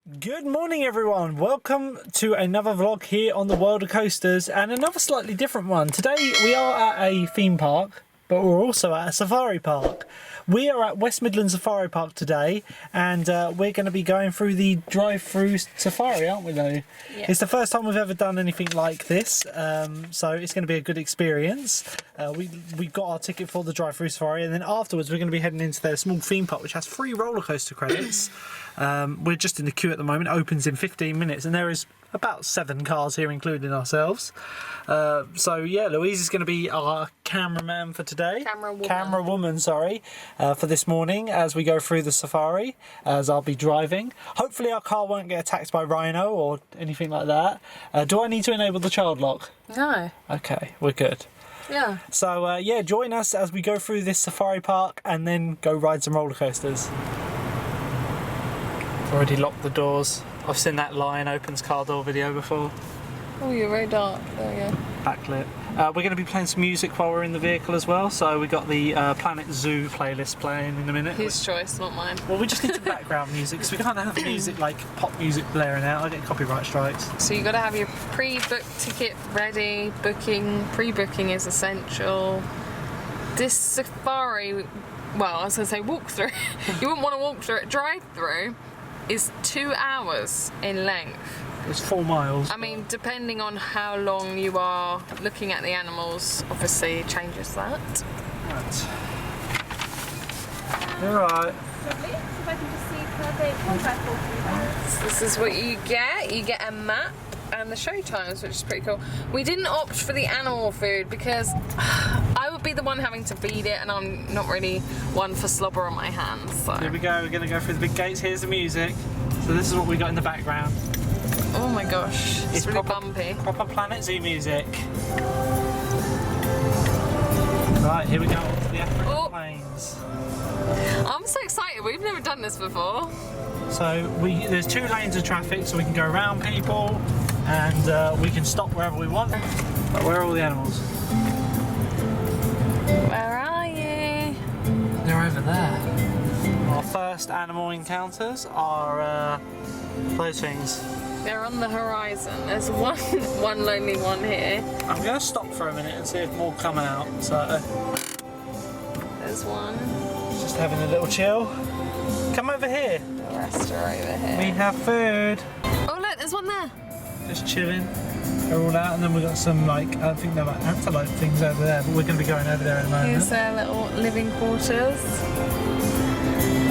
Good morning everyone, welcome to another vlog here on the World of Coasters and another slightly different one. Today we are at a theme park, but we're also at a safari park. We are at West Midlands Safari Park today and we're going to be going through the drive-through safari, aren't we Lou? Yeah. It's the first time we've ever done anything like this, so it's going to be a good experience. We got our ticket for the drive-through safari and then afterwards we're going to be heading into their small theme park which has free roller coaster credits. We're just in the queue at the moment, it opens in 15 minutes and there is about 7 cars here including ourselves. So yeah, Louise is going to be our cameraman for today. Camera woman, sorry, for this morning as we go through the safari, as I'll be driving. Hopefully our car won't get attacked by Rhino or anything like that. Do I need to enable the child lock? No. Okay, we're good. Yeah. So yeah, join us as we go through this safari park and then go ride some roller coasters. Already locked the doors. I've seen that Lion opens car door video before. Oh, you're very dark. There you go. Backlit. We're going to be playing some music while we're in the vehicle as well. So we got the Planet Zoo playlist playing in a minute. His choice, not mine. Well, we just need some background music because we can't have music like pop music blaring out. I get copyright strikes. So you got to have your pre-booked ticket ready. Pre-booking is essential. This safari, well, I was going to say walk through. You wouldn't want to walk through it. Drive through is 2 hours in length. It's 4 miles. I mean, depending on how long you are looking at the animals, obviously changes that. Right. You're right. So this is what you get. You get a map and the show times, which is pretty cool. We didn't opt for the animal food because I would be the one having to feed it and I'm not really one for slobber on my hands. So. Here we go, we're going to go through the big gates. Here's the music. So this is what we got in the background. Oh my gosh, it's really bumpy. Proper Planet Zoo music. Right, here we go to the African Plains. I'm so excited, we've never done this before. So there's 2 lanes of traffic so we can go around people and we can stop wherever we want. But where are all the animals? Where are you? They're over there. Our first animal encounters are those things. They're on the horizon. There's one lonely one here. I'm going to stop for a minute and see if more come out. So there's one. Just having a little chill. Come over here. The rest are over here. We have food. Oh look, there's one there. Just chilling. They're all out, and then we've got some like I think they're like antelope things over there, but we're going to be going over there in a moment. Here's their little living quarters.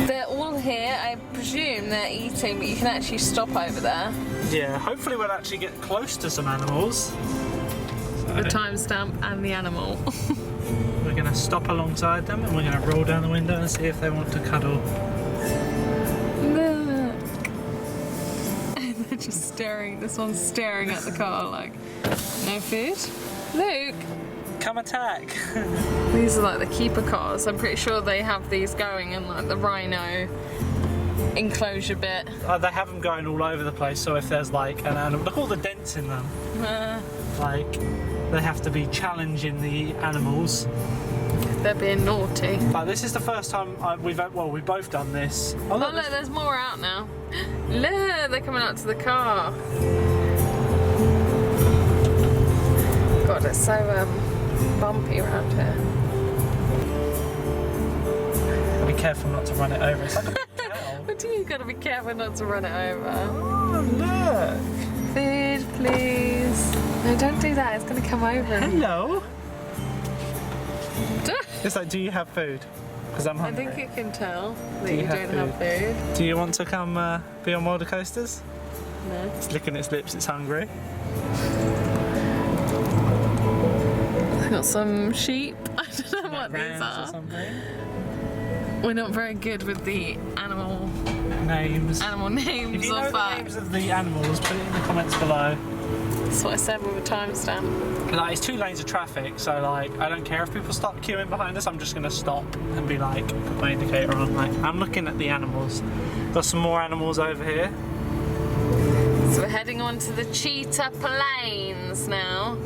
They're all here. I presume they're eating, but you can actually stop over there. Yeah, hopefully we'll actually get close to some animals. So the timestamp and the animal. We're going to stop alongside them and we're going to roll down the window and see if they want to cuddle. Look. They're just staring. This one's staring at the car like, no food? Luke! Come attack! These are like the keeper cars. I'm pretty sure they have these going in like the Rhino Enclosure bit. They have them going all over the place, so if there's like an animal, look at all the dents in them. Like, they have to be challenging the animals. They're being naughty. Like, this is the first time we've both done this. Oh look, there's more out now. Look, they're coming out to the car. God, it's so bumpy around here. Be careful not to run it over. It's like a big cow. What do you gotta be careful not to run it over? Oh, look! Food, please. No, don't do that. It's gonna come over. Hello. It's like, do you have food? Because I'm hungry. I think you can tell that you don't have food. Do you want to come be on roller coasters? No. It's licking its lips. It's hungry. Got some sheep. I don't know what these are. Or something. We're not very good with the animal names. If you know the names of the animals, put it in the comments below. That's what I said with a timestamp. Like, it's 2 lanes of traffic, so like I don't care if people start queuing behind us. I'm just gonna stop and be like, put my indicator on. Like, I'm looking at the animals. Got some more animals over here. So we're heading on to the Cheetah Plains now.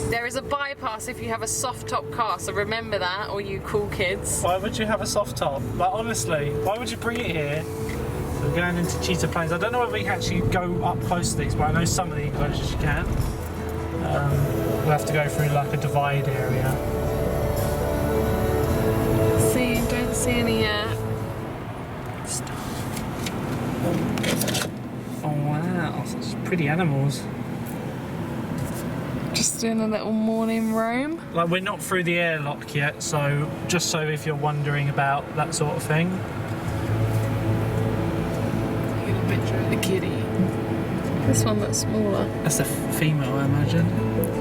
There is a bypass if you have a soft top car, so remember that, all you cool kids. Why would you have a soft top? Like, honestly, why would you bring it here? we're going into Cheetah Plains. I don't know if we can actually go up close to these, but I know some of the enclosures you can. We'll have to go through like a divide area. See, don't see any yet. Oh wow, such pretty animals. Just doing a little morning roam. Like, we're not through the airlock yet, so just so if you're wondering about that sort of thing. Get a picture of the kitty. This one looks smaller. That's a female, I imagine.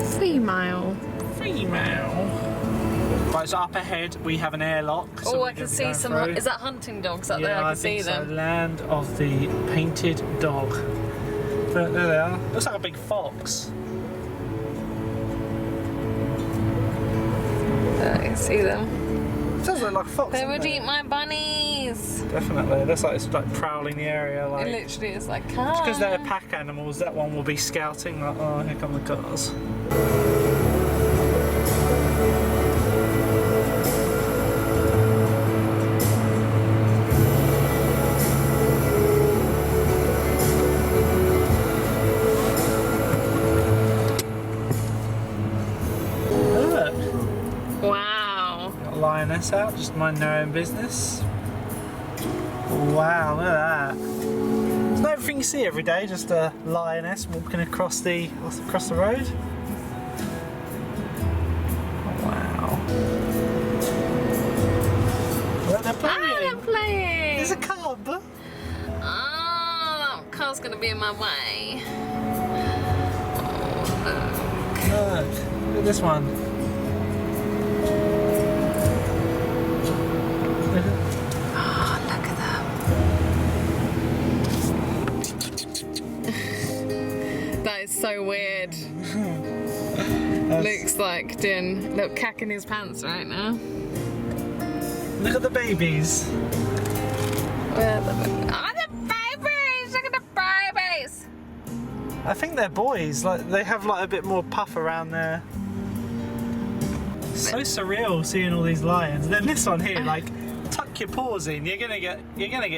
Female. Right, so up ahead we have an airlock. So I can see some. Is that hunting dogs up there? I can see them. So. Land of the painted dog. There they are. Looks like a big fox. I can see them. It does look like a fox. They would eat my bunnies. Definitely. It looks like it's like prowling the area. Like, It literally is like. just because they're pack animals, that one will be scouting. Like, oh, here come the cars. Lioness out, just mind their own business. Wow, look at that. It's not everything you see every day, just a lioness walking across the road. Wow. Look, they're playing. They're playing. There's a cub. Oh, that car's gonna be in my way. Look at this one. So weird. Luke's like doing a little cack in his pants right now. Look at the babies. Where are the babies? Look at the babies. I think they're boys. Like, they have like a bit more puff around there. So surreal seeing all these lions. Then this one here, like, tuck your paws in. You're gonna get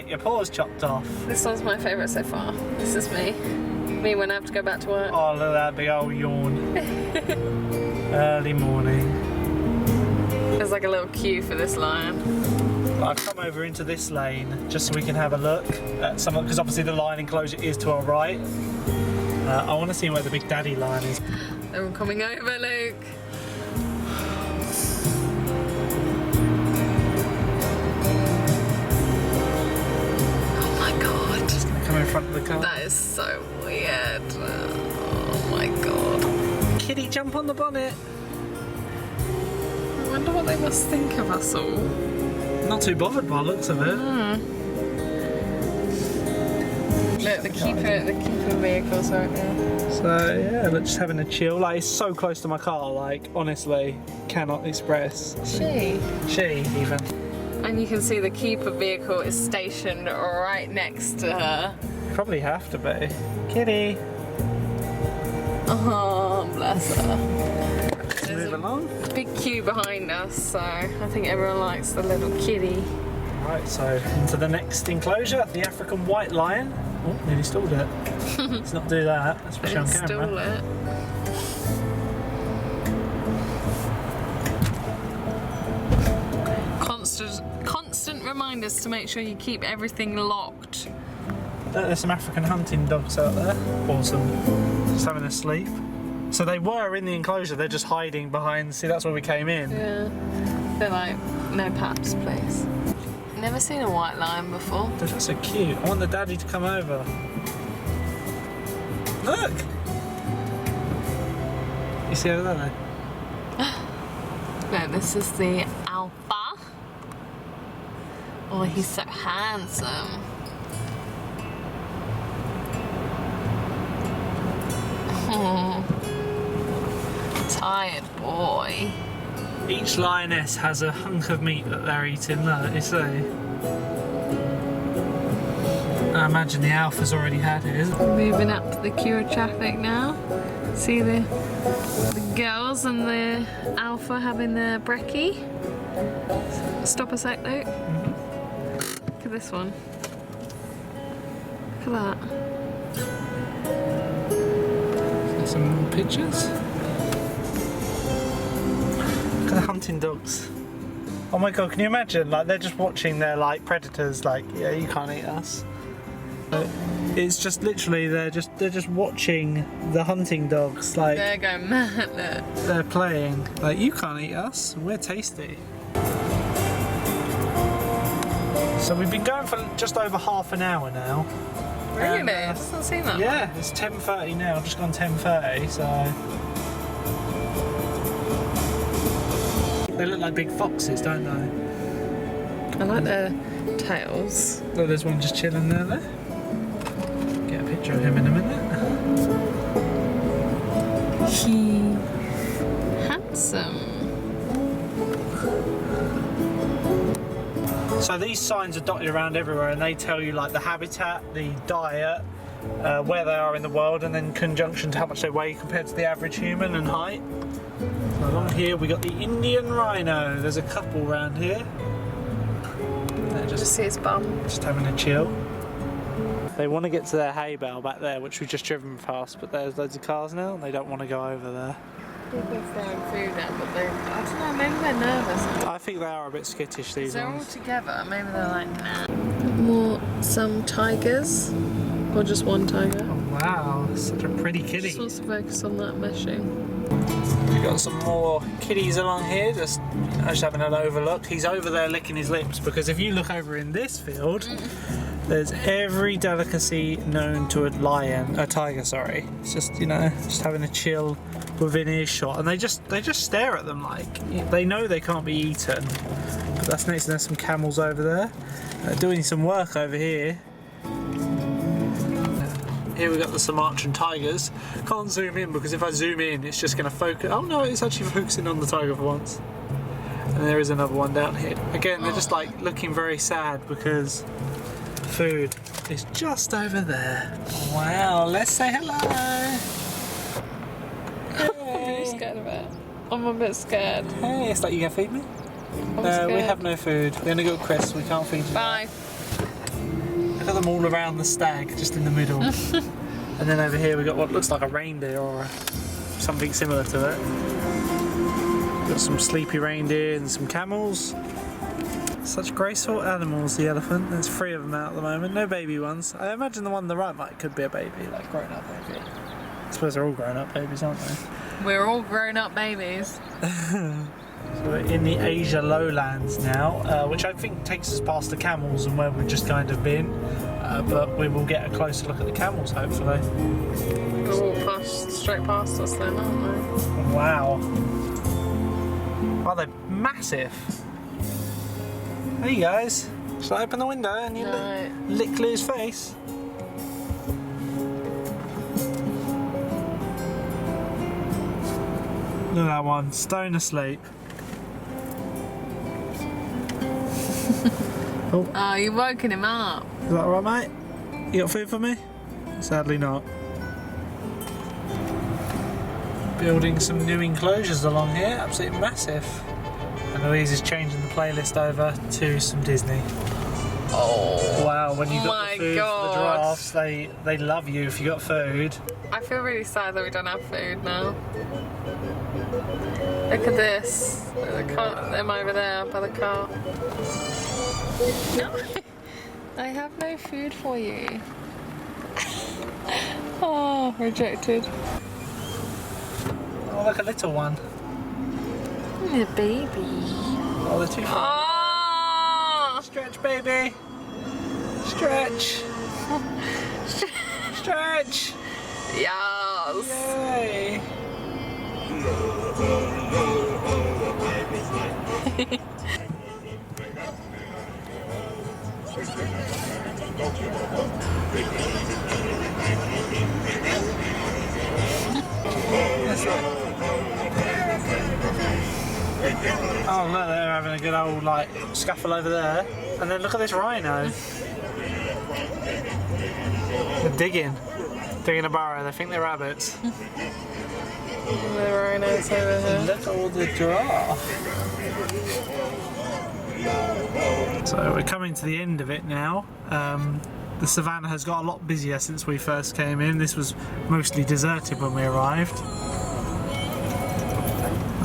your paws chopped off. This one's my favourite so far. This is me. Me when I have to go back to work. Oh, look at that big old yawn. Early morning. There's like a little queue for this lion. I've come over into this lane just so we can have a look at some, because obviously the lion enclosure is to our right. I want to see where the big daddy lion is. They're all coming over, Luke. Come in front of the car. That is so weird. Oh my god. Kitty, jump on the bonnet. I wonder what they must think of us all. Not too bothered by the looks of it. Look, the keeper vehicles right there. So yeah, look, just having a chill. Like, it's so close to my car. Like, honestly, cannot express. She even. And you can see the keeper vehicle is stationed right next to her. Probably have to be. Kitty. Oh, bless her. Move along. Big queue behind us, so I think everyone likes the little kitty. Right, so into the next enclosure, the African white lion. Oh, nearly stalled it. Let's not do that, especially on camera. Stall it. Constant reminders to make sure you keep everything locked. There's some African hunting dogs out there. Awesome. Just having a sleep. So they were in the enclosure, they're just hiding behind. See, that's where we came in. Yeah. They're like, no paps, please. Never seen a white lion before. Dude, that's so cute. I want the daddy to come over. Look! You see over there? No, this is the alpha. Oh, he's so handsome. Oh, tired boy. Each lioness has a hunk of meat that they're eating, look, you see. I imagine the alpha's already had it, isn't it? Moving up to the queue of traffic now. See the girls and the alpha having their brekkie. Stop a sec, Luke. Look at this one. at that. Some more pictures. Look at the hunting dogs. Oh my god, can you imagine? Like they're just watching their like predators. Like, yeah, you can't eat us. It's just literally they're just watching the hunting dogs. Like They're going mad. they're playing. Like, you can't eat us. We're tasty. So we've been going for just over half an hour now. Really? And, It doesn't seem that yeah, it's 10:30 now. Just gone 10:30. So they look like big foxes, don't they? I like their tails. Oh, there's one just chilling there. Get a picture of him in a minute. He handsome. So these signs are dotted around everywhere, and they tell you like the habitat, the diet, where they are in the world, and then conjunction to how much they weigh compared to the average human and height. So along here we got the Indian rhino. There's a couple around here. They're Just see his bum. just having a chill. They want to get to their hay bale back there, which we've just driven past, but there's loads of cars now, and they don't want to go over there. People throwing food out, but they, I don't know, maybe they're nervous. I think they are a bit skittish, these They're all ones. together, maybe they're like, nah. Some tigers, or just one tiger. Oh, wow, such a pretty kitty. Just wants to focus on that meshing. We've got some more kitties along here, just having an overlook. He's over there licking his lips, because if you look over in this field, there's every delicacy known to a tiger, sorry. It's just, just having a chill within earshot, and they just stare at them like they know they can't be eaten. But that's next, and there's some camels over there. Doing some work over here. Here we've got the Sumatran Tigers. Can't zoom in because if I zoom in, it's just going to focus. Oh no, it's actually focusing on the tiger for once. And there is another one down here. Again, they're just like looking very sad because food is just over there. Wow, let's say hello. I'm really scared of it. I'm a bit scared. Hey, it's like, you gonna feed me? I'm No, we scared. have no food. We're gonna go Chris, we can't feed you. Bye. Look at them all around the stag, just in the middle. And then over here we got what looks like a reindeer or something similar to it. Got some sleepy reindeer and some camels. Such graceful animals, the elephant. There's 3 of them out at the moment, no baby ones. I imagine the one on the right could be a baby, like grown up baby. I suppose they're all grown up babies, aren't they? We're all grown up babies. So we're in the Asia lowlands now, which I think takes us past the camels and where we've just kind of been. But we will get a closer look at the camels, hopefully. They'll walk straight past us then, aren't they? Wow. Wow, they're massive. Hey guys, shall I open the window and you No. lick Lou's face? Look at that one, stone asleep. Oh, you're woken him up. Is that alright, mate? You got food for me? Sadly not. Building some new enclosures along here, absolutely massive. And Louise is changing the playlist over to some Disney. Oh. Wow, when you got My the food for the God. giraffes, they love you if you got food. I feel really sad that we don't have food now. Look at this. Them over there by the car. No. I have no food for you. Oh, rejected. Oh, look, a little one. The baby. Oh, they're too far. Oh! Stretch, baby. Stretch. Stretch. Yes. Yay. Oh no, they're having a good old like scuffle over there. And then look at this rhino. They're digging a burrow. They think they're rabbits. The rhinos over here. Look at all the giraffe. So we're coming to the end of it now. The savannah has got a lot busier since we first came in. This was mostly deserted when we arrived.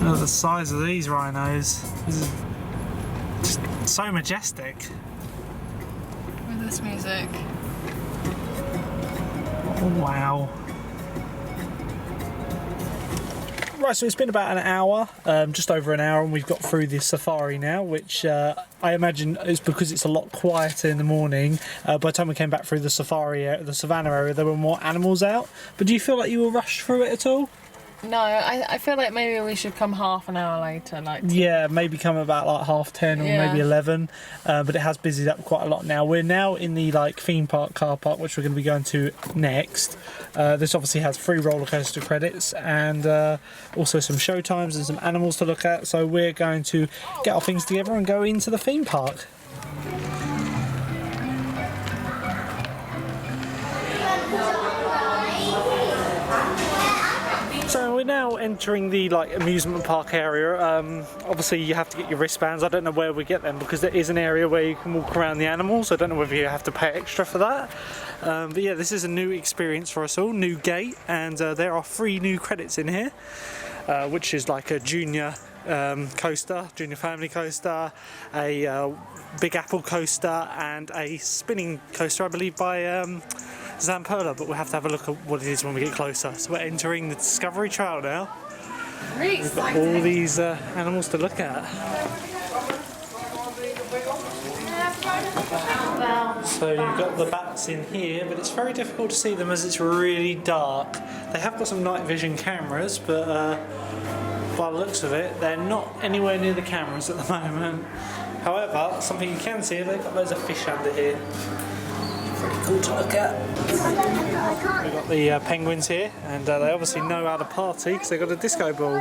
Look at the size of these rhinos. This is just so majestic. With this music. Oh, wow. Right, so it's been about an hour, just over an hour, and we've got through this safari now, which I imagine is because it's a lot quieter in the morning. By the time we came back through the safari area, the savannah area, there were more animals out. But do you feel like you were rushed through it at all? No, I feel like maybe we should come half an hour later. Yeah, maybe come about like 10:30 or maybe 11. But it has busied up quite a lot now. We're now in the theme park car park, which we're going to be going to next. This obviously has free roller coaster credits and also some show times and some animals to look at. So we're going to get our things together and go into the theme park. So we're now entering the amusement park area. Obviously you have to get your wristbands. I don't know where we get them because there is an area where you can walk around the animals. I don't know whether you have to pay extra for that. But yeah, this is a new experience for us all, new gate, and there are 3 new credits in here, which is like a junior coaster, junior family coaster, a Big Apple coaster, and a spinning coaster, I believe, by Zamperla, but we'll have to have a look at what it is when we get closer. So we're entering the Discovery Trail now. We've got all these animals to look at. So you've got the bats in here, but it's very difficult to see them as it's really dark. They have got some night vision cameras, but by the looks of it, they're not anywhere near the cameras at the moment. However, something you can see, they've got loads of fish under here. Pretty cool to look at. We've got the penguins here, and they obviously know how to party because they've got a disco ball.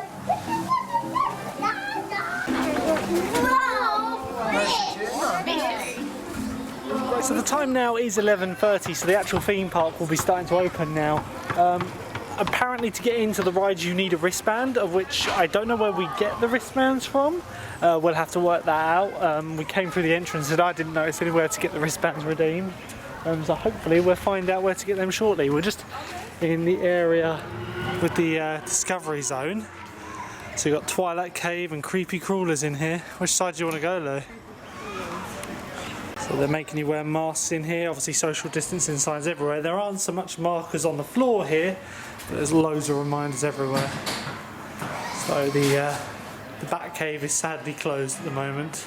So the time now is 11:30, so the actual theme park will be starting to open now. Apparently to get into the rides you need a wristband, of which I don't know where we get the wristbands from. We'll have to work that out. We came through the entrance and I didn't notice anywhere to get the wristbands redeemed. So hopefully we'll find out where to get them shortly. We're just in the area with the Discovery Zone. So you've got Twilight Cave and Creepy Crawlers in here. Which side do you want to go, Lou? So they're making you wear masks in here, obviously social distancing signs everywhere. There aren't so much markers on the floor here, but there's loads of reminders everywhere. So the Bat Cave is sadly closed at the moment.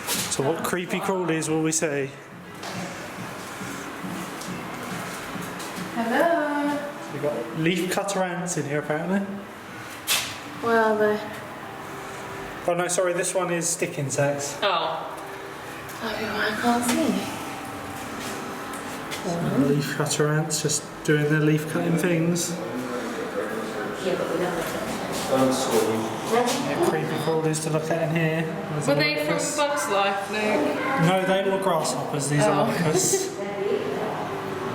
So what creepy crawlies will we see? Hello. So we've got leaf cutter ants in here apparently. Where are they? Oh no, sorry, this one is stick insects. Oh. I can't see. So leaf cutter ants just doing their leaf cutting things. Yeah, Creepy crawlies to look at in here. were they from Bugs Life, Luke? No, they were grasshoppers, these are locusts.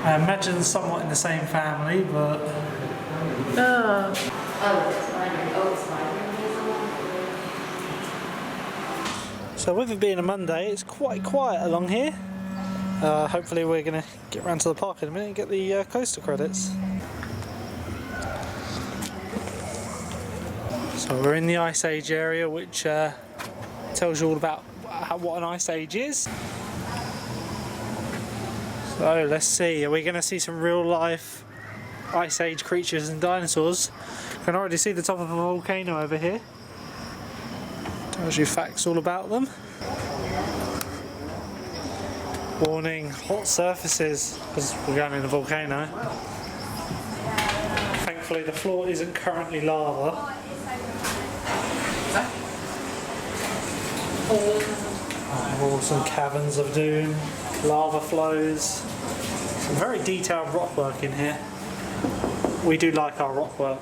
I imagine somewhat in the same family, but... So with it being a Monday, it's quite quiet along here. Hopefully we're going to get round to the park in a minute and get the coaster credits. So we're in the Ice Age area, which tells you all about what an Ice Age is. So let's see, are we going to see some real life Ice Age creatures and dinosaurs? You can already see the top of a volcano over here. Tells you facts all about them. Warning, hot surfaces, because we're going in a volcano. Thankfully the floor isn't currently lava. Oh, some caverns of doom, lava flows. Some very detailed rock work in here. We do like our rock work.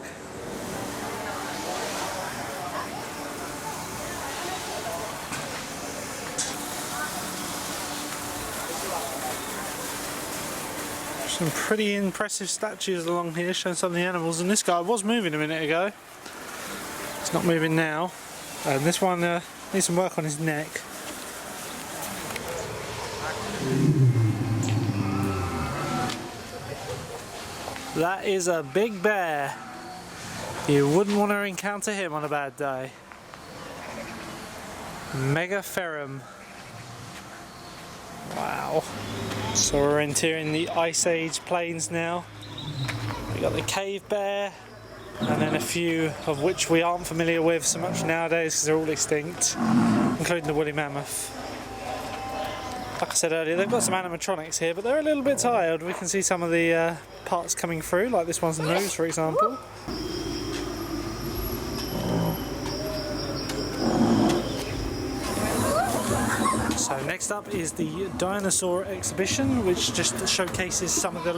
Some pretty impressive statues along here showing some of the animals, and this guy was moving a minute ago. It's not moving now. And this one needs some work on his neck. That is a big bear. You wouldn't want to encounter him on a bad day. Megaferrum. Wow. So we're entering the Ice Age plains now. We got the cave bear, and then a few of which we aren't familiar with so much nowadays because they're all extinct, including the woolly mammoth. Like I said earlier, they've got some animatronics here, but they're a little bit tired. We can see some of the parts coming through, like this one's nose, for example. So next up is the Dinosaur Exhibition, which just showcases some of the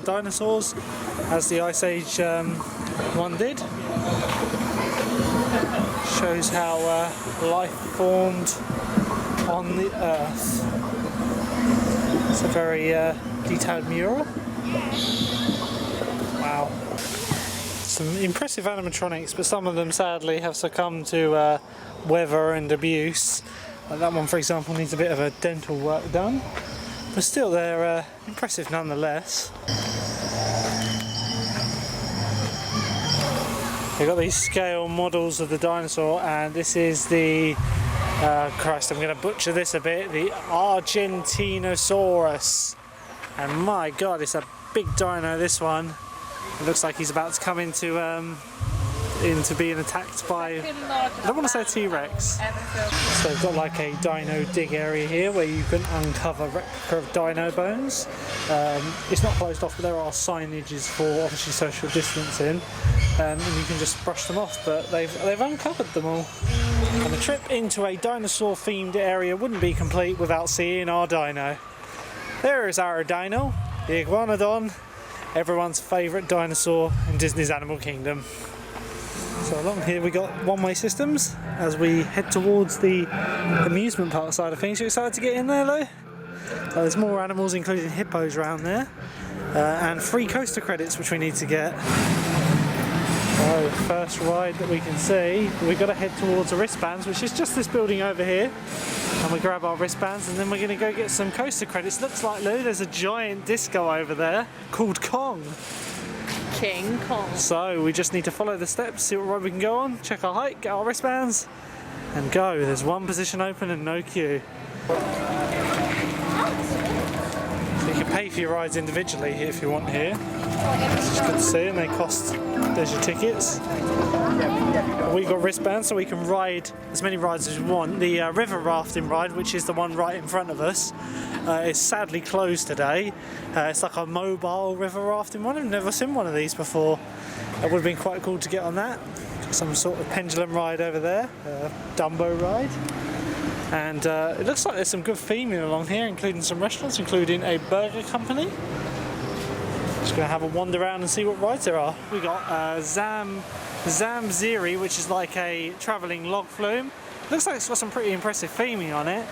dinosaurs, as the Ice Age one did. Shows how life formed on the Earth. It's a very detailed mural. Wow. Some impressive animatronics, but some of them sadly have succumbed to weather and abuse. Like that one, for example, needs a bit of a dental work done, but still they're impressive nonetheless. They've got these scale models of the dinosaur, and this is the Christ, I'm going to butcher this a bit, the Argentinosaurus. And my god, it's a big dino, this one. It looks like he's about to come into being attacked by, I don't want to say a T-Rex. So they've got like a dino dig area here where you can uncover replica of dino bones. It's not closed off, but there are signages for obviously social distancing, and you can just brush them off, but they've uncovered them all. And the trip into a dinosaur themed area wouldn't be complete without seeing our dino. There is our dino, the Iguanodon, everyone's favourite dinosaur in Disney's Animal Kingdom. So along here we got one-way systems as we head towards the amusement park side of things. You excited to get in there, Lou? There's more animals, including hippos around there, and free coaster credits which we need to get. So first ride that we can see, we've got to head towards the wristbands, which is just this building over here, and we grab our wristbands and then we're going to go get some coaster credits. Looks like, Lou, there's a giant disco over there called Kong. King Kong. So we just need to follow the steps, see what ride we can go on, check our height, get our wristbands, and go. There's one position open and no queue. So you can pay for your rides individually here if you want here. It's just good to see, and they cost, there's your tickets. We got wristbands so we can ride as many rides as we want. The river rafting ride, which is the one right in front of us, is sadly closed today. It's like a mobile river rafting one. I've never seen one of these before. It would have been quite cool to get on that. Some sort of pendulum ride over there, Dumbo ride. And it looks like there's some good theming along here, including some restaurants, including a burger company. Just going to have a wander around and see what rides there are. We got Zamziri, which is like a travelling log flume. Looks like it's got some pretty impressive theming on it.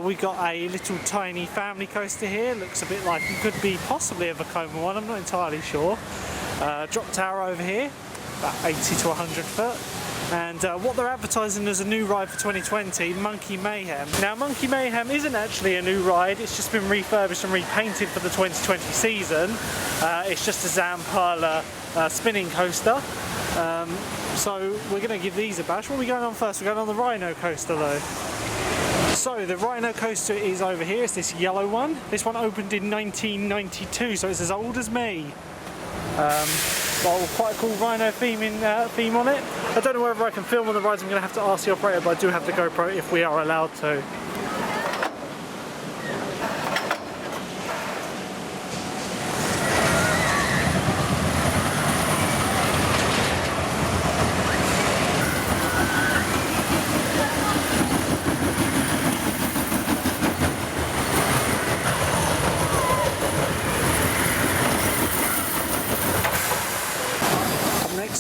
We got a little tiny family coaster here. Looks a bit like it could be possibly a Vekoma one, I'm not entirely sure. Drop tower over here, about 80 to 100 foot. And what they're advertising as a new ride for 2020, Monkey Mayhem. Now Monkey Mayhem isn't actually a new ride, it's just been refurbished and repainted for the 2020 season. It's just a Zamperla spinning coaster. So we're going to give these a bash. What are we going on first? We're going on the Rhino Coaster though. So the Rhino Coaster is over here, it's this yellow one. This one opened in 1992, so it's as old as me. Well, quite a cool rhino theme on it. I don't know whether I can film on the rides, I'm going to have to ask the operator, but I do have the GoPro if we are allowed to.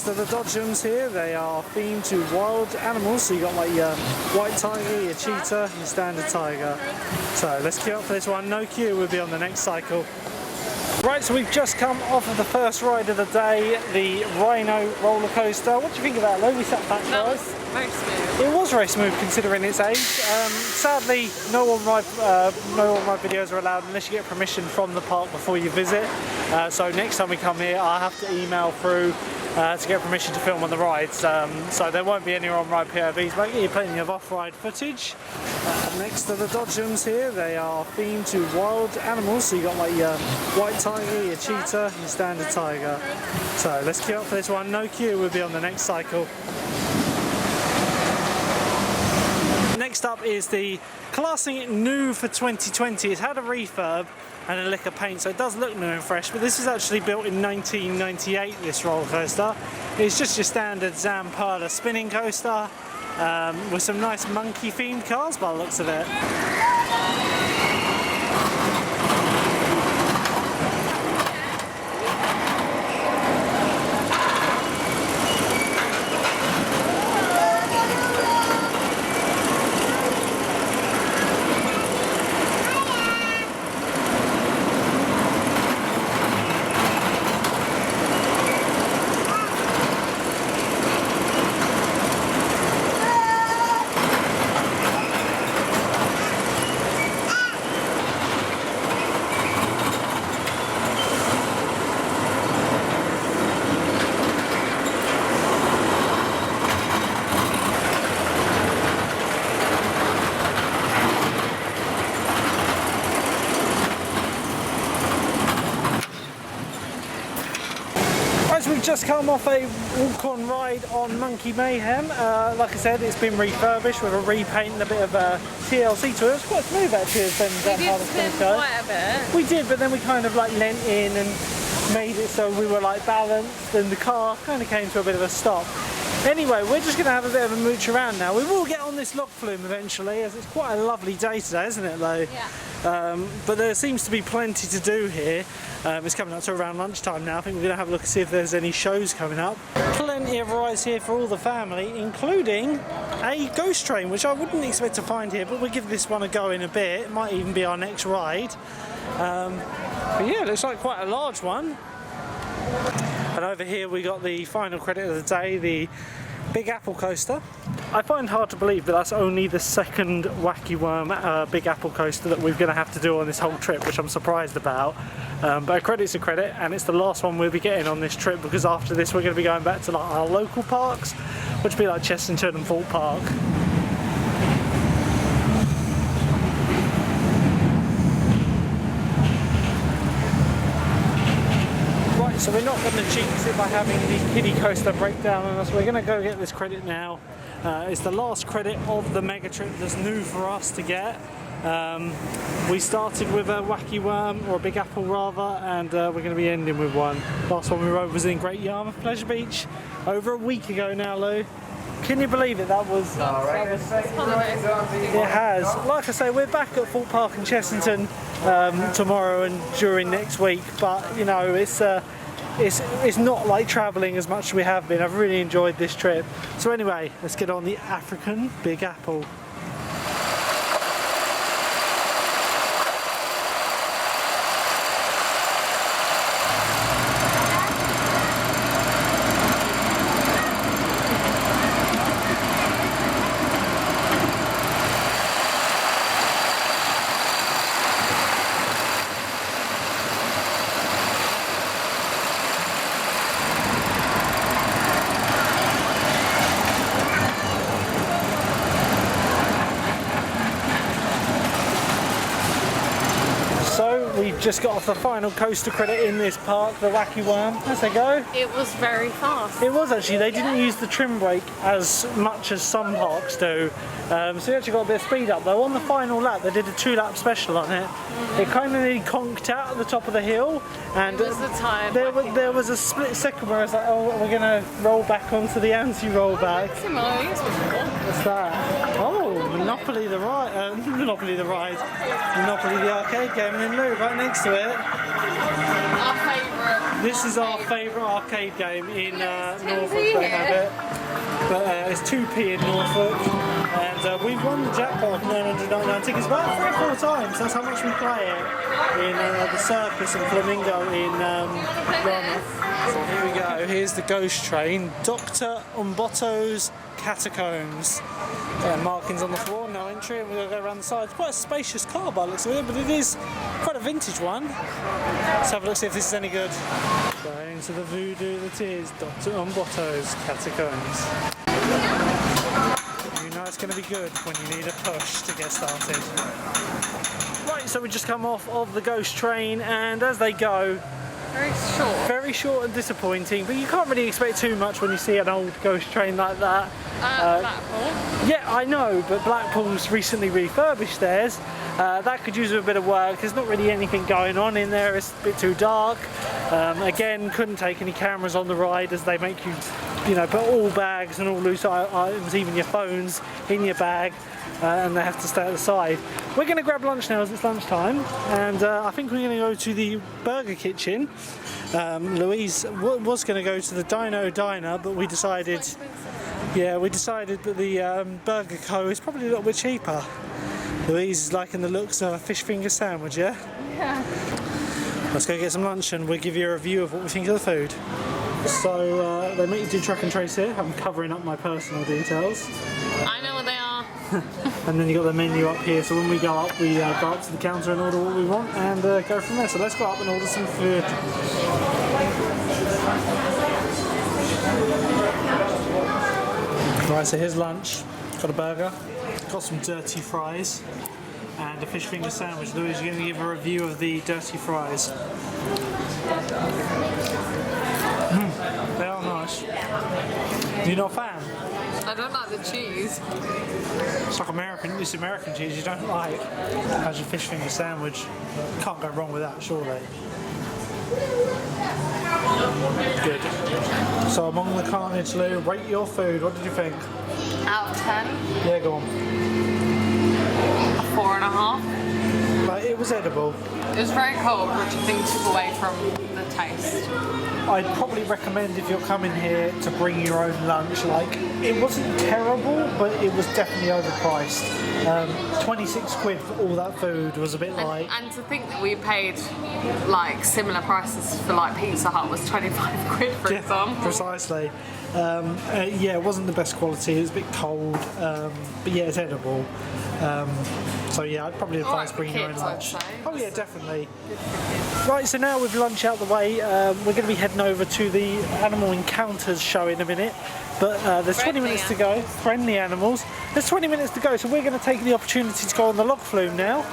The Dodgems here, they are themed to wild animals, so you got like your white tiger, your cheetah, your standard tiger. So let's queue up for this one. No queue, we'll be on the next cycle. Right, so we've just come off of the first ride of the day, the Rhino Roller Coaster. What do you think of that, Lou? We sat back That was very smooth. It was very smooth considering its age. Sadly, no one of my videos are allowed unless you get permission from the park before you visit. So next time we come here, I'll have to email through to get permission to film on the rides. So there won't be any on-ride POVs, but you get plenty of off-ride footage. Next to the Dodgems here, they are themed to wild animals. So you got like your white tiger, your cheetah, your standard tiger. So let's queue up for this one. No queue, we'll be on the next cycle. Next up is the classing it new for 2020. It's had a refurb and a lick of paint, so it does look new and fresh, but this was actually built in 1998, this roller coaster. It's just your standard Zamperla spinning coaster with some nice monkey themed cars by the looks of it. We've just come off a walk-on ride on Monkey Mayhem. Like I said, it's been refurbished with a repaint and a bit of TLC to it. It was quite smooth actually. We did spin quite a bit. We did, but then we kind of like leant in and made it so we were like balanced and the car kind of came to a bit of a stop. Anyway, we're just going to have a bit of a mooch around now. We will get on this log flume eventually, as it's quite a lovely day today, isn't it, Lo? Yeah. But there seems to be plenty to do here. It's coming up to around lunchtime now. I think we're going to have a look and see if there's any shows coming up. Plenty of rides here for all the family, including a ghost train, which I wouldn't expect to find here, but we'll give this one a go in a bit. It might even be our next ride. But yeah, it looks like quite a large one. And over here we got the final credit of the day, the Big Apple Coaster. I find hard to believe that that's only the second Wacky Worm Big Apple Coaster that we're going to have to do on this whole trip, which I'm surprised about. But a credit's a credit, and it's the last one we'll be getting on this trip, because after this we're going to be going back to like our local parks, which would be like Chessington and Thorpe Park. So we're not going to jinx it by having the kiddie coaster breakdown on us. We're going to go get this credit now. It's the last credit of the mega trip that's new for us to get. We started with a Wacky Worm, or a Big Apple rather, and we're going to be ending with one. Last one we rode was in Great Yarmouth Pleasure Beach over a week ago now, Lou. Can you believe it? It has. Like I say, we're back at Thorpe Park and Chessington tomorrow and during next week, but you know, it's not like travelling as much as we have been. I've really enjoyed this trip. So anyway, let's get on the African Big Apple. We've just got off the final coaster credit in this park, the Wacky Worm. How's they go? It was very fast. It was actually. They didn't use the trim brake as much as some parks do. So we actually got a bit of speed up though. On the final lap, they did a 2-lap special on it. It kind of nearly conked out at the top of the hill, and it was the time. There was a split second where I was like, oh, we're going to roll back onto the anti-rollback. What's that? Oh, Monopoly the ride. Monopoly the arcade game, and then Lou right next to it. Our favourite. This is our favourite arcade game in Norfolk. They have it, but it's 2p in Norfolk. And we've won the jackpot of 999 tickets about 3 or 4 times. That's how much we play it in the circus and Flamingo in Rhino. So here we go, here's the ghost train, Dr. Umbotto's Catacombs. Markings on the floor, no entry, and we're going to go around the side. It's quite a spacious car by the looks of it, but it is quite a vintage one. Let's have a look, see if this is any good. Going to the voodoo that is Dr. Umbotto's Catacombs. You know it's going to be good when you need a push to get started. Right, so we just come off of the ghost train, and as they go, very short and disappointing, but you can't really expect too much when you see an old ghost train like that. Blackpool. Yeah, I know, but Blackpool's recently refurbished theirs. That could use a bit of work. There's not really anything going on in there. It's a bit too dark. Again, couldn't take any cameras on the ride as they make you, put all bags and all loose items, even your phones, in your bag. And they have to stay at the side. We're going to grab lunch now as it's lunchtime, and I think we're going to go to the burger kitchen. Louise was going to go to the Dino Diner, but we decided that the Burger Co is probably a little bit cheaper. Louise is liking the looks of a fish finger sandwich, yeah? Yeah. Let's go get some lunch and we'll give you a review of what we think of the food. So they make you do track and trace here. I'm covering up my personal details. I know what they are. And then you got the menu up here, so when we go up to the counter and order what we want and go from there. So let's go up and order some food. Right, so here's lunch. Got a burger, got some dirty fries and a fish finger sandwich. Louis, you're going to give a review of the dirty fries. They are nice. You're not a fan? I don't like the cheese. It's like American cheese you don't like. As your fish finger sandwich. Can't go wrong with that, surely. Good. So among the carnage, Lou, rate your food. What did you think? Out of 10? Yeah, go on. A 4.5. Like, it was edible. It was very cold, which I think took away from the taste. I'd probably recommend if you're coming here to bring your own lunch. Like, it wasn't terrible, but it was definitely overpriced. 26 quid for all that food was a bit like... And to think that we paid like similar prices for like Pizza Hut was 25 quid for example. Precisely. Yeah, it wasn't the best quality, it was a bit cold, but yeah, it's edible. So yeah, I'd probably advise bringing your own lunch. Oh yeah, definitely. Right, so now with lunch out the way, we're going to be heading over to the Animal Encounters show in a minute. But there's 20 minutes to go. Friendly animals. There's 20 minutes to go, so we're going to take the opportunity to go on the log flume now,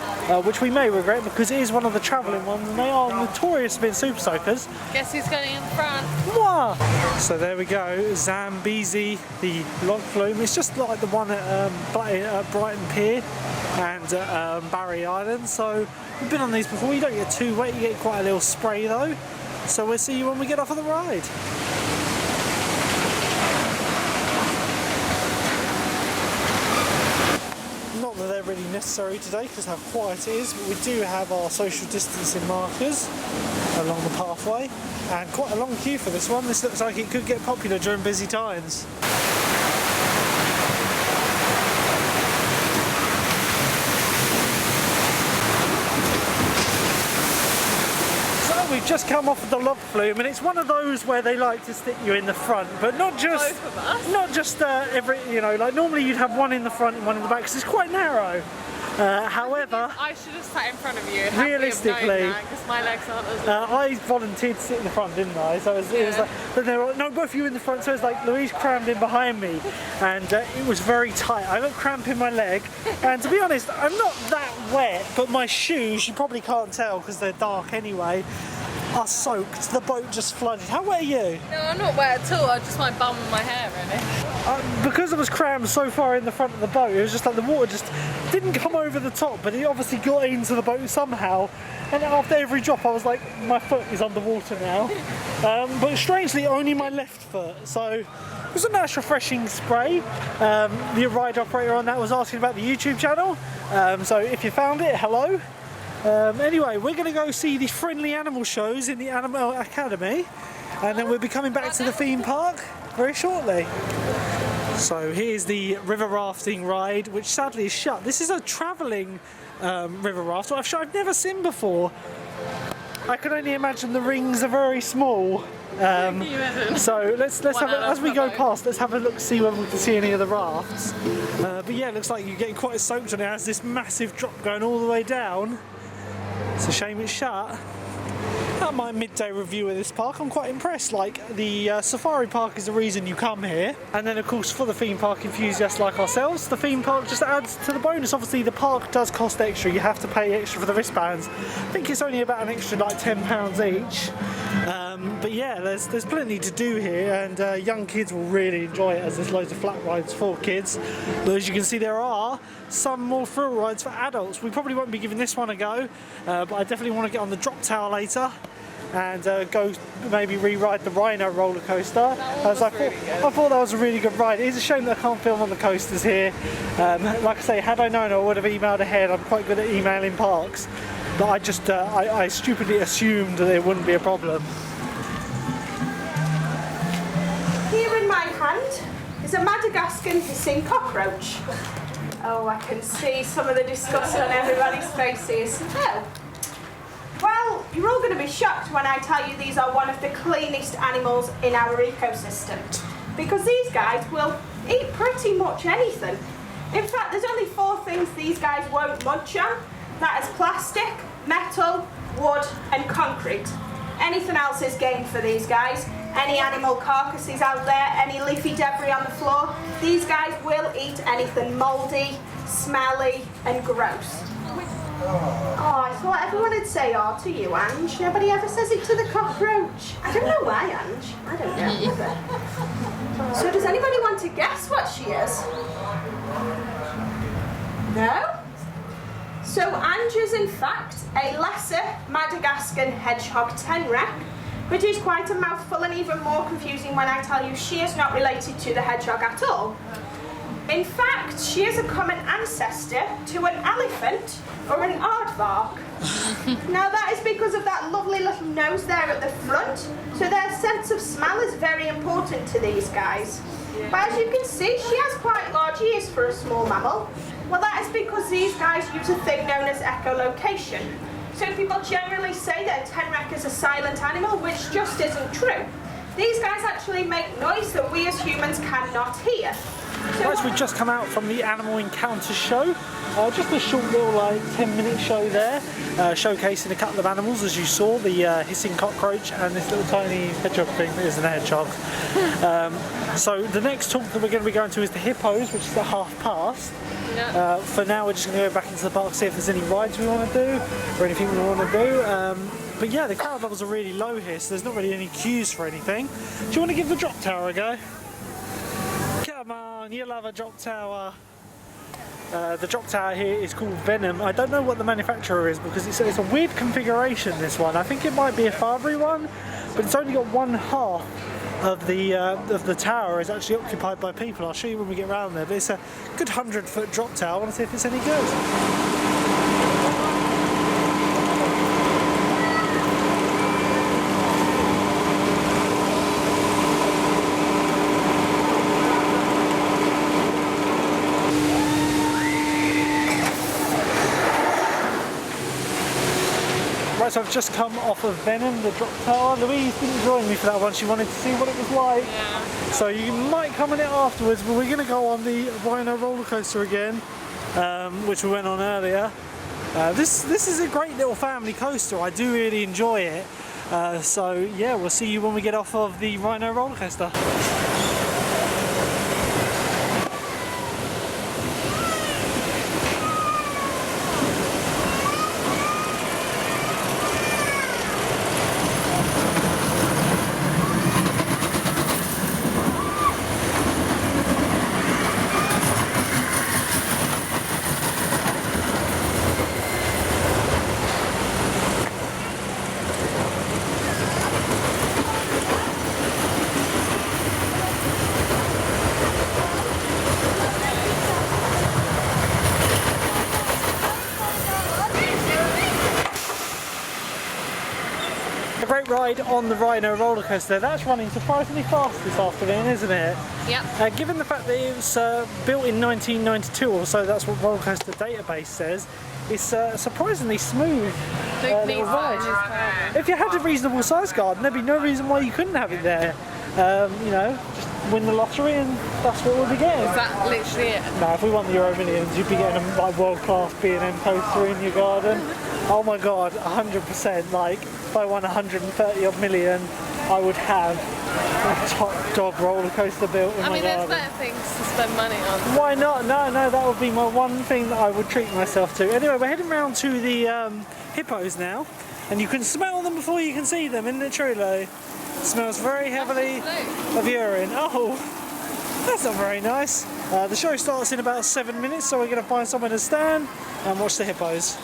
which we may regret because it is one of the travelling ones and they are notorious for being super soakers. Guess who's going in front? Mwah! So there we go, Zambezi, the log flume. It's just like the one at Brighton Pier and Barry Island. So we've been on these before. You don't get too wet, you get quite a little spray though. So we'll see you when we get off of the ride. Not that they're really necessary today because how quiet it is, but we do have our social distancing markers along the pathway and quite a long queue for this one. This looks like it could get popular during busy times. We've just come off of the log flume and it's one of those where they like to stick you in the front, but not just every, like normally you'd have one in the front and one in the back because it's quite narrow. However, I should have sat in front of you. Realistically, because my legs aren't as I volunteered to sit in the front, didn't I? So it was like, but they were like, no, both of you in the front. So it's like Louise crammed in behind me, and it was very tight. I got cramp in my leg, and to be honest, I'm not that wet, but my shoes, you probably can't tell because they're dark anyway, are soaked. The boat just flooded. How wet are you? No, I'm not wet at all. I just my bum and my hair, really. Because I was crammed so far in the front of the boat, it was just like the water just didn't come over the top, but it obviously got into the boat somehow. And after every drop, I was like, my foot is underwater now. But strangely, only my left foot. So it was a nice, refreshing spray. The ride operator on that was asking about the YouTube channel. So if you found it, hello. Anyway, we're going to go see the friendly animal shows in the Animal Academy, and then we'll be coming back to the theme park very shortly. So here's the river rafting ride, which sadly is shut. This is a travelling river raft, which I've never seen before. I can only imagine the rings are very small. So let's have a, as we go past, let's have a look, see whether we can see any of the rafts. But yeah, it looks like you're getting quite soaked on it. It has this massive drop going all the way down. It's a shame it's shut. At my midday review of this park, I'm quite impressed. Like, the safari park is the reason you come here, and then of course for the theme park enthusiasts like ourselves, the theme park just adds to the bonus. Obviously the park does cost extra, you have to pay extra for the wristbands. I think it's only about an extra like £10 each. But yeah, there's plenty to do here, and young kids will really enjoy it as there's loads of flat rides for kids. But as you can see, there are some more thrill rides for adults. We probably won't be giving this one a go, but I definitely want to get on the drop tower later and go maybe re-ride the Rhino Roller Coaster. As I thought that was a really good ride. It is a shame that I can't film on the coasters here. Like I say, had I known, I would have emailed ahead. I'm quite good at emailing parks, but I just I stupidly assumed that it wouldn't be a problem. Here in my hand is a Madagascan hissing cockroach. Oh, I can see some of the disgust on everybody's faces. Oh. Well, you're all going to be shocked when I tell you these are one of the cleanest animals in our ecosystem, because these guys will eat pretty much anything. In fact, there's only 4 things these guys won't munch on. That is plastic, metal, wood and concrete. Anything else is game for these guys. Any animal carcasses out there, any leafy debris on the floor, these guys will eat anything mouldy, smelly and gross. Oh, I thought everyone would say "oh" to you, Ange. Nobody ever says it to the cockroach. I don't know why, Ange. I don't know either. So does anybody want to guess what she is? No? So Ange is in fact a lesser Madagascan hedgehog tenrec, which is quite a mouthful and even more confusing when I tell you she is not related to the hedgehog at all. In fact, she is a common ancestor to an elephant or an aardvark. Now that is because of that lovely little nose there at the front, so their sense of smell is very important to these guys. But as you can see, she has quite large ears for a small mammal. Well, that is because these guys use a thing known as echolocation. So people generally say that a tenrec is a silent animal, which just isn't true. These guys actually make noise that we as humans cannot hear. So Right, so we've just come out from the Animal Encounter show. Just a short little 10-minute show there, showcasing a couple of animals, as you saw, the hissing cockroach and this little tiny hedgehog thing that isn't a hedgehog. So the next talk that we're going to be going to is the hippos, which is at past. Yeah. For now we're just going to go back into the park, see if there's any rides we want to do or anything we want to do. But yeah, the crowd levels are really low here, so there's not really any queues for anything. Do you want to give the drop tower a go? Come on, you'll have a drop tower. The drop tower here is called Venom. I don't know what the manufacturer is because it's a weird configuration, this one. I think it might be a Fabre one, but it's only got one half of the tower is actually occupied by people. I'll show you when we get around there, but it's a good 100-foot drop tower. I want to see if it's any good. So I've just come off of Venom, the drop tower. Louise didn't join me for that one. She wanted to see what it was like. Yeah. So you might come on it afterwards, but we're going to go on the Rhino Roller Coaster again, which we went on earlier. This is a great little family coaster. I do really enjoy it. So yeah, we'll see you when we get off of the Rhino Roller Coaster. ride on the Rhino Roller Coaster. That's running surprisingly fast this afternoon, isn't it? Yep. Given the fact that it was built in 1992 or so, that's what Roller Coaster Database says, it's surprisingly smooth. Little ride. If you had a reasonable size garden, there'd be no reason why you couldn't have it there. You know, just win the lottery and that's what we'll be getting. Is that literally it? No, if we won the Euro Millions, you'd be getting a like, world-class B&M coaster in your garden. Oh my god, 100%. Like, if I won 130 odd million, I would have a top dog roller coaster built in my garden. There's better things to spend money on. Why not? No, that would be my one thing that I would treat myself to. Anyway, we're heading round to the hippos now, and you can smell them before you can see them, isn't it true, Lou? Smells very heavily of urine. Oh, that's not very nice. The show starts in about 7 minutes, so we're going to find somewhere to stand and watch the hippos.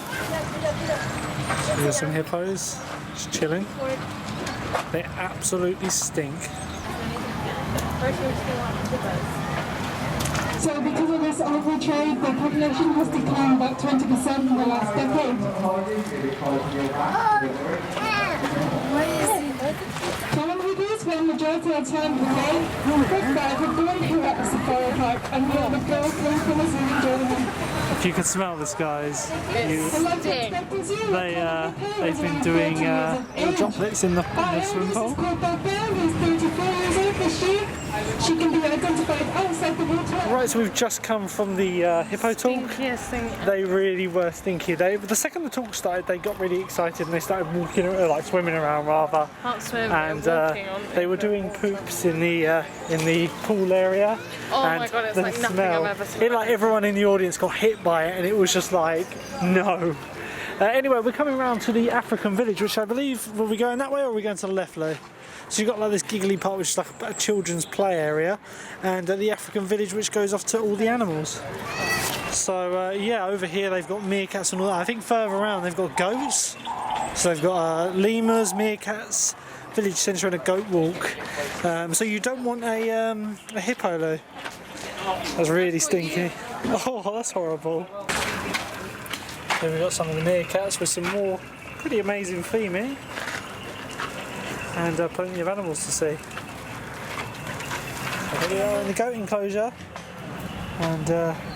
Here's some hippos, just chilling. They absolutely stink. So because of this overtrade, the population has declined about 20% in the last decade. So what we do is spend the majority of the time of the day, good guys are going here at the safari park and we have the girls going from the zoo and joining them. If you could smell this, guys, they've been doing droplets in the swimming pool. She can be identified outside the water. Right, so we've just come from the hippo talk. Stinkiest thing ever. They really were stinky. The second the talk started, they got really excited and they started walking, like swimming around rather. Can't swim, And walking on they were doing poops in the pool area. Oh and my god, it's the like nothing smell, I've ever seen. like everyone in the audience got hit by it, and it was just like no. Anyway, we're coming around to the African village, which I believe, will we going that way or are we going to the left, Lou? So you've got like this giggly part which is like a children's play area, and the African village which goes off to all the animals. So yeah, over here they've got meerkats and all that. I think further around they've got goats. So they've got lemurs, meerkats, village centre and a goat walk. So you don't want a hippo, Lou. That's really stinky. Oh, that's horrible. Then we've got some of the meerkats with some more pretty amazing theming. And plenty of animals to see. So here we are in the goat enclosure. And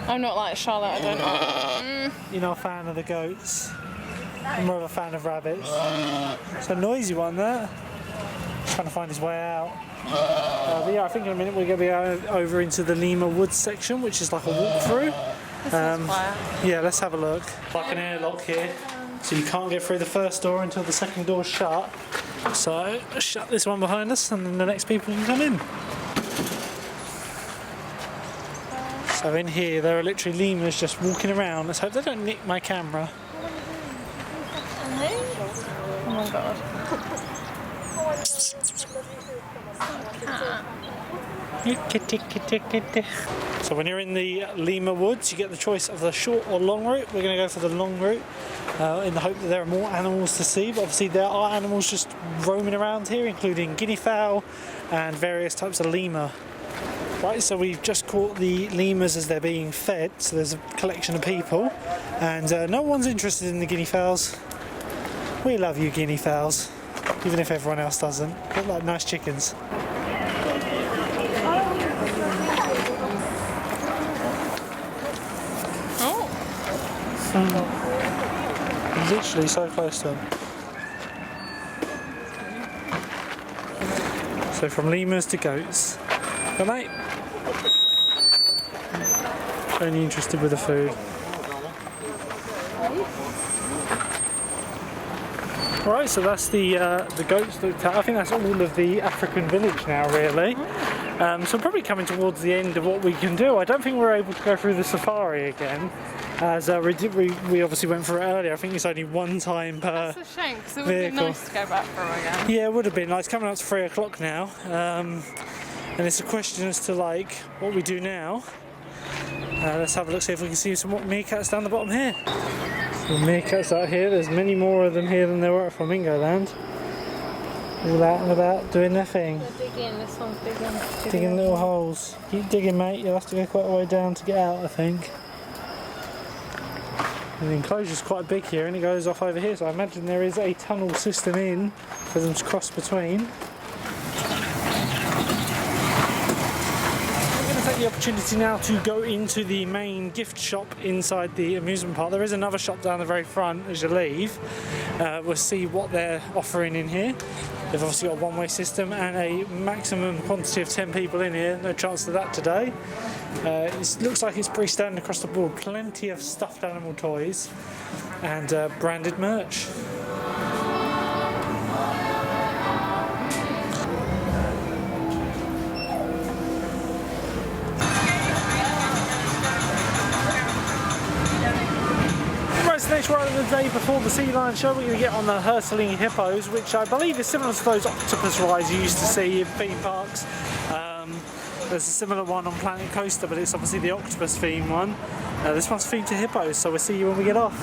I'm not like Charlotte, I don't know. you're not a fan of the goats. I'm more of a fan of rabbits. It's a noisy one there. Trying to find his way out. But yeah, I think in a minute we're going to be over into the Lemur Woods section, which is like a walkthrough. Yeah, let's have a look. Like an airlock here, so you can't get through the first door until the second door's shut. So shut this one behind us, and then the next people can come in. So in here, there are literally lemurs just walking around. Let's hope they don't nick my camera. Oh my god. Kitty, kitty, kitty. So when you're in the Lemur Woods, you get the choice of the short or long route. We're going to go for the long route in the hope that there are more animals to see. But obviously there are animals just roaming around here, including guinea fowl and various types of lemur. Right, so we've just caught the lemurs as they're being fed. So there's a collection of people, and no one's interested in the guinea fowls. We love you, guinea fowls, even if everyone else doesn't. Look like nice chickens. Literally so close to them. So from lemurs to goats. Good mate. Only interested with the food. Right, so that's the goats looked at. I think that's all of the African village now, really. So we're probably coming towards the end of what we can do. I don't think we're able to go through the safari again, as we obviously went for it earlier. I think it's only one time per That's a shame, because it would have been nice to go back for it again. Yeah, it would have been. Like, it's coming up to 3 o'clock now, and it's a question as to like what we do now. Let's have a look, see if we can see some more meerkats down the bottom here. So meerkats out here. There's many more of them here than there were at Flamingo Land. All out and about doing their thing. They're digging, this one's digging. Digging little holes. Keep digging, mate. You'll have to go quite a way down to get out, I think. And the enclosure's quite big here and it goes off over here, so I imagine there is a tunnel system in for them to cross between. I'm going to take the opportunity now to go into the main gift shop inside the amusement park. There is another shop down the very front as you leave. We'll see what they're offering in here. They've obviously got a one-way system and a maximum quantity of 10 people in here. No chance of that today. It looks like it's pretty standard across the board. Plenty of stuffed animal toys and branded merch. The next ride of the day before the sea lion show, we're going to get on the Hurtling Hippos, which I believe is similar to those octopus rides you used to see in theme parks. There's a similar one on Planet Coaster, but it's obviously the octopus themed one. This one's themed to hippos, so we'll see you when we get off.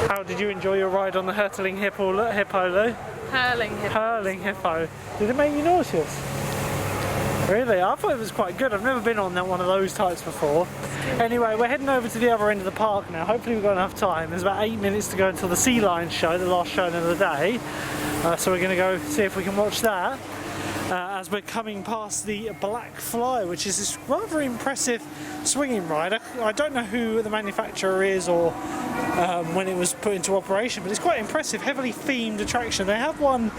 How did you enjoy your ride on the Hurtling Hippo, Lou? Hurtling Hippo. Did it make you nauseous? Really? I thought it was quite good. I've never been on one of those types before. Anyway, we're heading over to the other end of the park now. Hopefully we've got enough time. There's about 8 minutes to go until the sea lion show, the last show of the day. So we're going to go see if we can watch that. As we're coming past the Black Fly, which is this rather impressive swinging ride. I don't know who the manufacturer is or when it was put into operation, but it's quite impressive, heavily themed attraction. They have one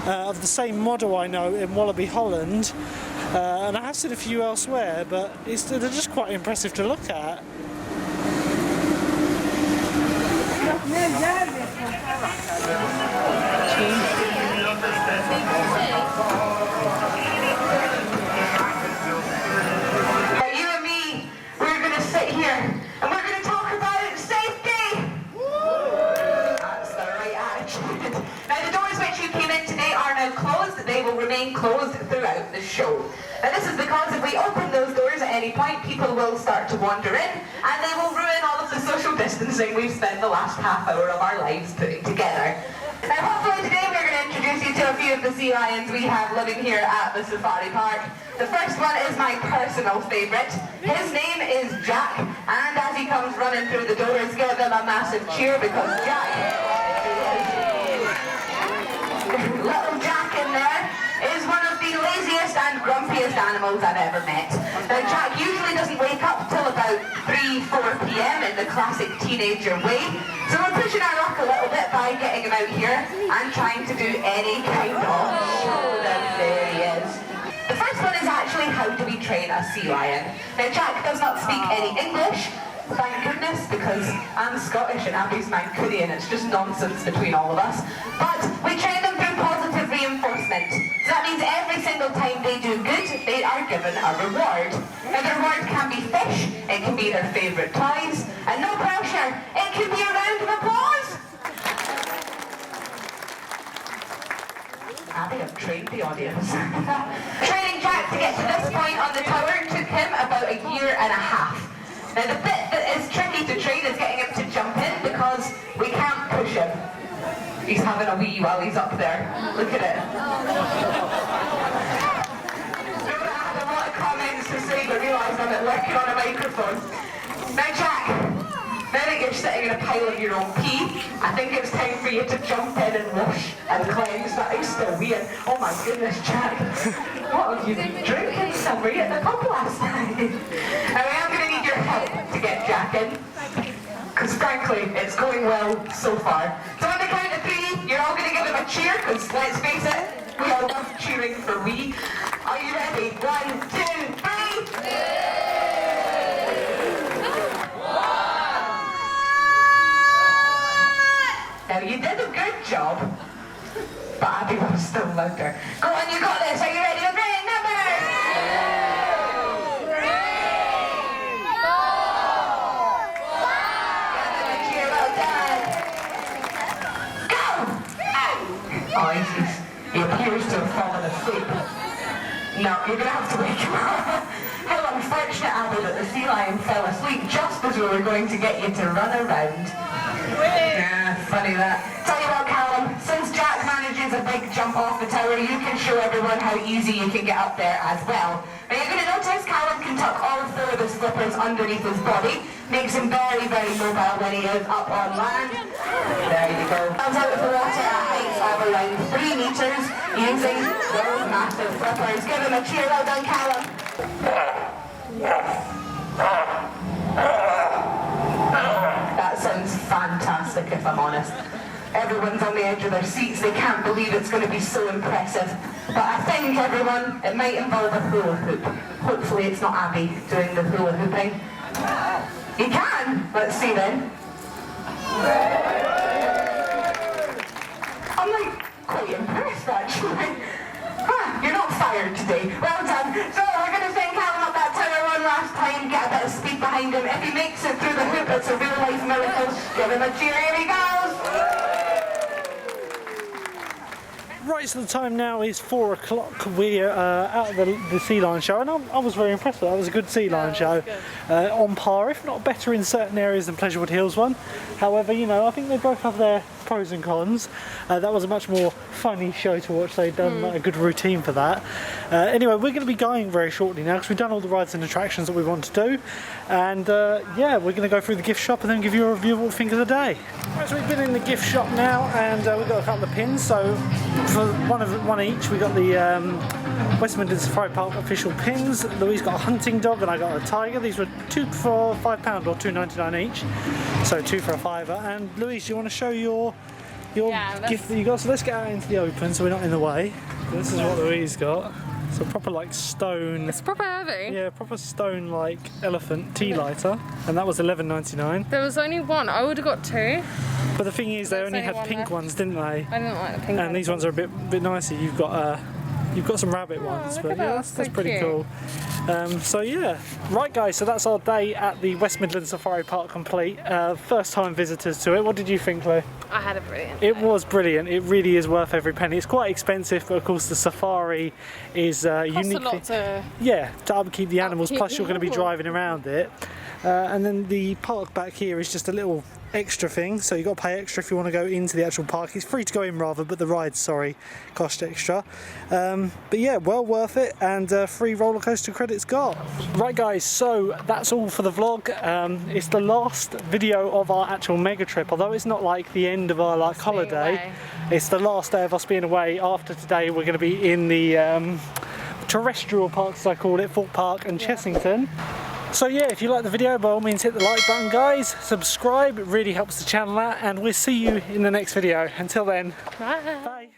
of the same model I know in Wallaby, Holland, and I have seen a few elsewhere, but they're just quite impressive to look at. Closed throughout the show. And this is because if we open those doors at any point, people will start to wander in and they will ruin all of the social distancing we've spent the last half hour of our lives putting together. Now hopefully today we're going to introduce you to a few of the sea lions we have living here at the Safari Park. The first one is my personal favourite. His name is Jack, and as he comes running through the doors, give him a massive cheer because Jack little Jack in there is one of the laziest and grumpiest animals I've ever met. Now Jack usually doesn't wake up till about 3-4 p.m. in the classic teenager way, so we're pushing our luck a little bit by getting him out here and trying to do any kind of show. There he is. The first one is actually how do we train a sea lion. Now Jack does not speak any English, thank goodness, because I'm Scottish and Abby's Mancunian. It's just nonsense between all of us. But we train them through positive reinforcement. So that means every single time they do good, they are given a reward. Now the reward can be fish, it can be their favourite toys, and no pressure, it can be a round of applause. Abby, I've trained the audience. Training Jack to get to this point on the tower took him about a year and a half. Now the bit that is tricky to train is getting him to jump in because we can't push him. He's having a wee while he's up there. Look at it. I had a lot of comments to say but realised I'm working on a microphone. Now Jack, now that you're sitting in a pile of your own pee, I think it's time for you to jump in and wash and cleanse. That is still weird. Oh my goodness, Jack. What have you been drinking? Were you at the pub last night? Now I am going to need your help to get Jack in, because frankly, it's going well so far. So on the count of 3, you're all going to give him a cheer, because let's face it, we all love cheering for we. Are you ready? 1, 2, 3. Now you did a good job, but Abby was still louder. Go on, you got this. Are you ready? Great number! Oh, he appears to have fallen asleep. No, you're going to have to wake him up. How unfortunate, Abby, that the sea lion fell asleep just as we were going to get you to run around. Yeah, funny that. Tell you what, Callum, since Jack manages a big jump off the tower, you can show everyone how easy you can get up there as well. Now you're going to notice Callum can tuck all four of his flippers underneath his body. Makes him very, very mobile when he is up on land. There you go. Comes out of the water at heights of around 3 meters using those massive flippers. Give him a cheer, well done, Callum. That sounds fantastic, if I'm honest. Everyone's on the edge of their seats. They can't believe it's going to be so impressive. But I think, everyone, it might involve a hula hoop. Hopefully it's not Abby doing the hula hooping. You can! Let's see then. I'm like quite impressed, actually. You're not fired today. Well done. So we're going to send Callum up that tower one last time, get a bit of speed behind him. If he makes it through the hoop, it's a real life miracle. Give him a cheer. Here he goes. Right, so the time now is 4 o'clock. We're out of the sea lion show, and I was very impressed with that. It was a good sea lion show. On par, if not better in certain areas than Pleasurewood Hills one. However, you know, I think they both have their pros and cons. That was a much more funny show to watch. They'd done a good routine for that. Anyway, we're going to be going very shortly now because we've done all the rides and attractions that we want to do. And yeah, we're going to go through the gift shop and then give you a review of what we think of the day. Right, so we've been in the gift shop now, and we've got a couple of pins. So for one each, we got the West Midlands Safari Park official pins. Louise got a hunting dog and I got a tiger. These were 2 for £5 or $2.99 each, so 2 for a £5. And Louise, do you want to show your gift that you got? So let's get out into the open so we're not in the way. This is what Louise got. It's a proper like stone. It's proper heavy. Yeah, proper stone like elephant tea lighter, and that was $11.99. There was only one. I would have got 2. But the thing is, they only had pink ones, didn't they? I didn't like the pink ones. And these ones are a bit nicer. You've got some rabbit ones, look but at yeah, that. that's So pretty cute. cool. So yeah, right guys, so that's our day at the West Midlands Safari Park complete. First time visitors to it. What did you think, Lou? I had a brilliant It day. was brilliant. It really is worth every penny. It's quite expensive, but of course the safari is Costs unique. a lot to... Yeah, to upkeep the animals. Upkeep Plus, the you're going to be animals. driving around it. And then the park back here is just a little extra thing, so you've got to pay extra if you want to go into the actual park. It's free to go in rather, but the rides, sorry, cost extra. But yeah, well worth it, and free roller coaster credits got. Right guys, so that's all for the vlog. It's the last video of our actual mega trip, although it's not like the end of our like holiday. away. It's the last day of us being away. After today we're going to be in the terrestrial parks, as I call it, Fort Park and Chessington. So yeah, if you like the video, by all means hit the like button guys, subscribe, it really helps the channel out, and we'll see you in the next video. Until then, Bye. bye.